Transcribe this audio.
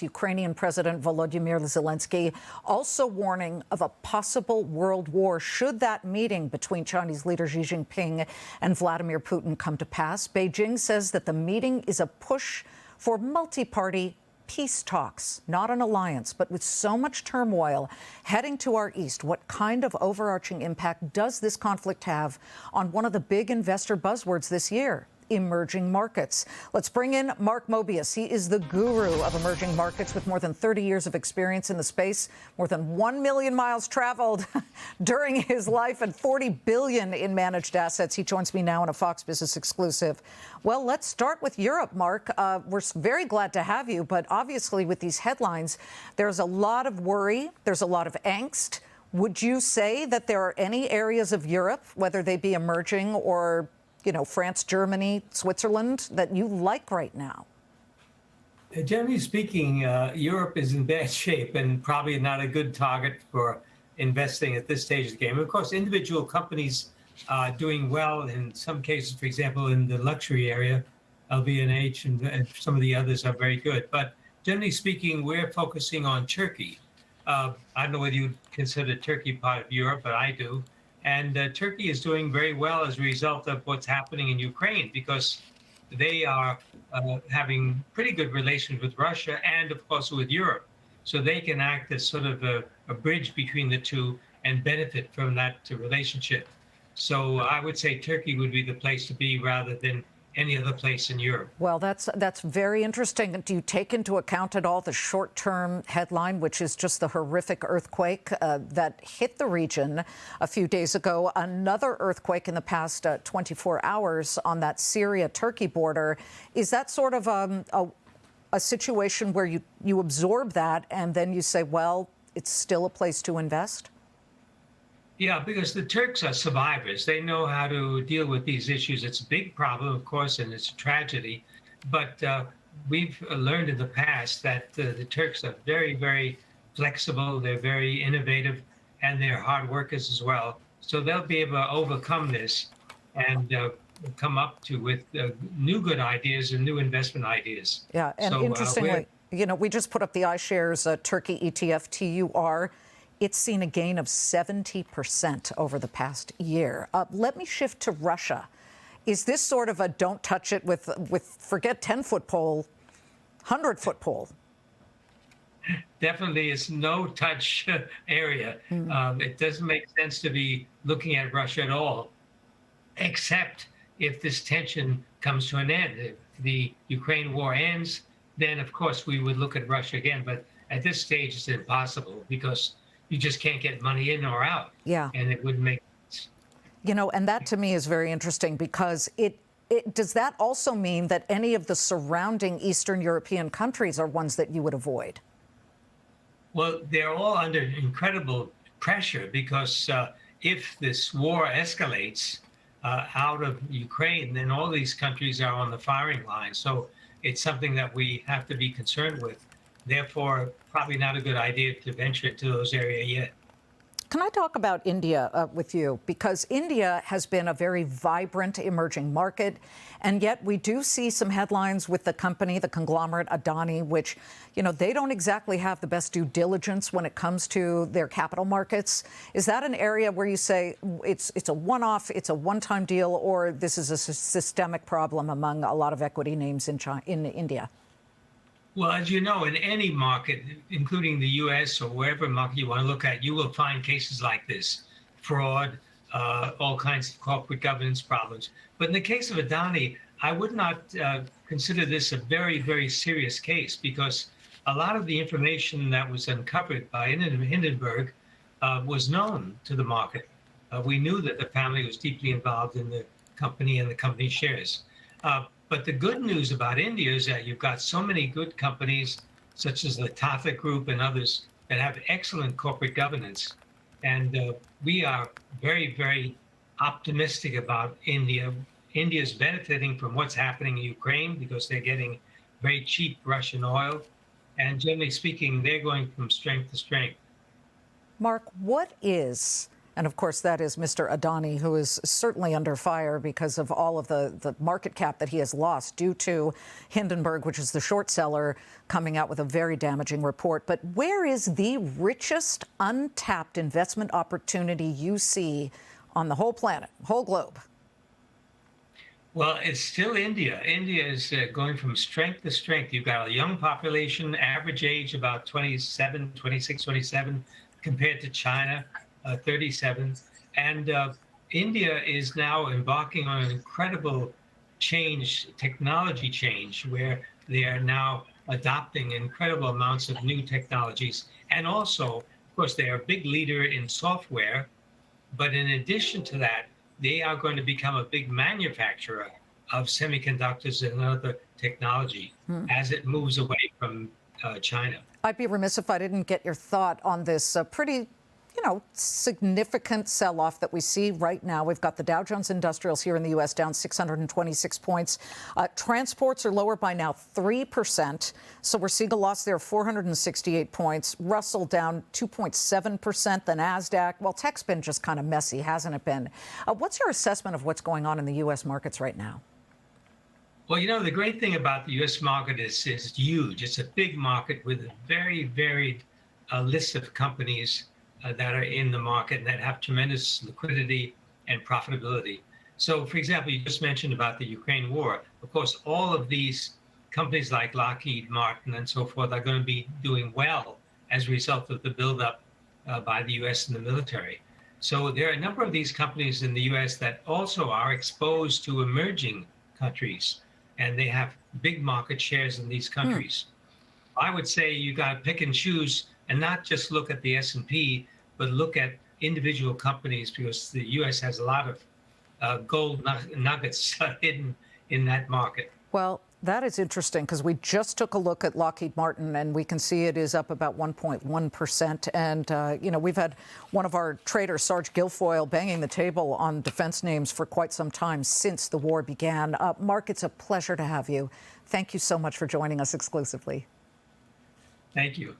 Ukrainian President Volodymyr Zelensky, also warning of a possible world war should that meeting between Chinese leader Xi Jinping and Vladimir Putin come to pass. Beijing says that the meeting is a push for multi-party peace talks, not an alliance. But with so much turmoil heading to our east, what kind of overarching impact does this conflict have on one of the big investor buzzwords this year? Emerging markets. Let's bring in Mark Mobius. He is the guru of emerging markets with more than 30 years of experience in the space, more than 1 million miles traveled during his life, and 40 billion in managed assets. He joins me now in a Fox Business exclusive. Well, let's start with Europe, Mark. We're very glad to have you, but obviously with these headlines, there's a lot of worry. There's a lot of angst. Would you say that there are any areas of Europe, whether they be emerging or France, Germany, Switzerland, that you like right now? Generally speaking, Europe is in bad shape and probably not a good target for investing at this stage of the game. Of course, individual companies are doing well in some cases. For example, in the luxury area, LVMH and some of the others are very good. But generally speaking, we're focusing on Turkey. I don't know whether you consider Turkey part of Europe, but I do. And Turkey is doing very well as a result of what's happening in Ukraine, because they are having pretty good relations with Russia and, of course, with Europe. So they can act as sort of a bridge between the two and benefit from that relationship. So I would say Turkey would be the place to be rather than any other place in Europe. Well, that's very interesting. Do you take into account at all the short-term headline, which is just the horrific earthquake that hit the region a few days ago? Another earthquake in the past 24 hours on that Syria-Turkey border. Is that sort of a situation where you absorb that and then you say, well, it's still a place to invest? Yeah, because the Turks are survivors. They know how to deal with these issues. It's a big problem, of course, and it's a tragedy. But we've learned in the past that the Turks are very, very flexible. They're very innovative, and they're hard workers as well. So they'll be able to overcome this and come up with new good ideas and new investment ideas. Yeah, and so, interestingly, we just put up the iShares Turkey ETF TUR. It's seen a gain of 70% over the past year. Let me shift to Russia. Is this sort of a don't touch it with forget 10-foot pole, 100-foot pole? Definitely, it's no touch area. It doesn't make sense to be looking at Russia at all, except if this tension comes to an end. If the Ukraine war ends, then of course we would look at Russia again. But at this stage, it's impossible because you just can't get money in or out. Yeah. And it wouldn't make sense. And that to me is very interesting because does that also mean that any of the surrounding Eastern European countries are ones that you would avoid? Well, they're all under incredible pressure because if this war escalates out of Ukraine, then all these countries are on the firing line. So it's something that we have to be concerned with. Therefore, probably not a good idea to venture into those areas yet. Can I talk about India with you? Because India has been a very vibrant emerging market, and yet we do see some headlines with the company, the conglomerate Adani, which, they don't exactly have the best due diligence when it comes to their capital markets. Is that an area where you say it's a one-off, it's a one-time deal, or this is a systemic problem among a lot of equity names in India? Well, as you know, in any market, including the U.S. or wherever market you want to look at, you will find cases like this, fraud, all kinds of corporate governance problems. But in the case of Adani, I would not consider this a very, very serious case because a lot of the information that was uncovered by Hindenburg was known to the market. We knew that the family was deeply involved in the company and the company shares. But the good news about India is that you've got so many good companies, such as the Tata Group and others, that have excellent corporate governance. And we are very, very optimistic about India. India is benefiting from what's happening in Ukraine because they're getting very cheap Russian oil. And generally speaking, they're going from strength to strength. Mark, what is And of course, that is Mr. Adani, who is certainly under fire because of all of the market cap that he has lost due to Hindenburg, which is the short seller, coming out with a very damaging report. But where is the richest untapped investment opportunity you see on the whole planet, whole globe? Well, it's still India. India is going from strength to strength. You've got a young population, average age about 27, 26, 27, compared to China, 37. And India is now embarking on an incredible change, technology change, where they are now adopting incredible amounts of new technologies. And also, of course, they are a big leader in software. But in addition to that, they are going to become a big manufacturer of semiconductors and other technology as it moves away from China. I'd be remiss if I didn't get your thought on this pretty, significant sell-off that we see right now. We've got the Dow Jones Industrials here in the U.S. down 626 points. Transports are lower by now 3%. So we're seeing a loss there of 468 points. Russell down 2.7%. The NASDAQ. Well, tech's been just kind of messy, hasn't it been? What's your assessment of what's going on in the U.S. markets right now? Well, the great thing about the U.S. market is it's huge. It's a big market with a very varied list of companies that are in the market and that have tremendous liquidity and profitability. So, for example, you just mentioned about the Ukraine war. Of course, all of these companies like Lockheed Martin and so forth are going to be doing well as a result of the buildup by the U.S. and the military. So there are a number of these companies in the U.S. that also are exposed to emerging countries, and they have big market shares in these countries. I would say you got to pick and choose and not just look at the S&P, but look at individual companies, because the U.S. has a lot of gold nuggets hidden in that market. Well, that is interesting because we just took a look at Lockheed Martin and we can see it is up about 1.1%. And, we've had one of our traders, Sarge Guilfoyle, banging the table on defense names for quite some time since the war began. Mark, it's a pleasure to have you. Thank you so much for joining us exclusively. Thank you.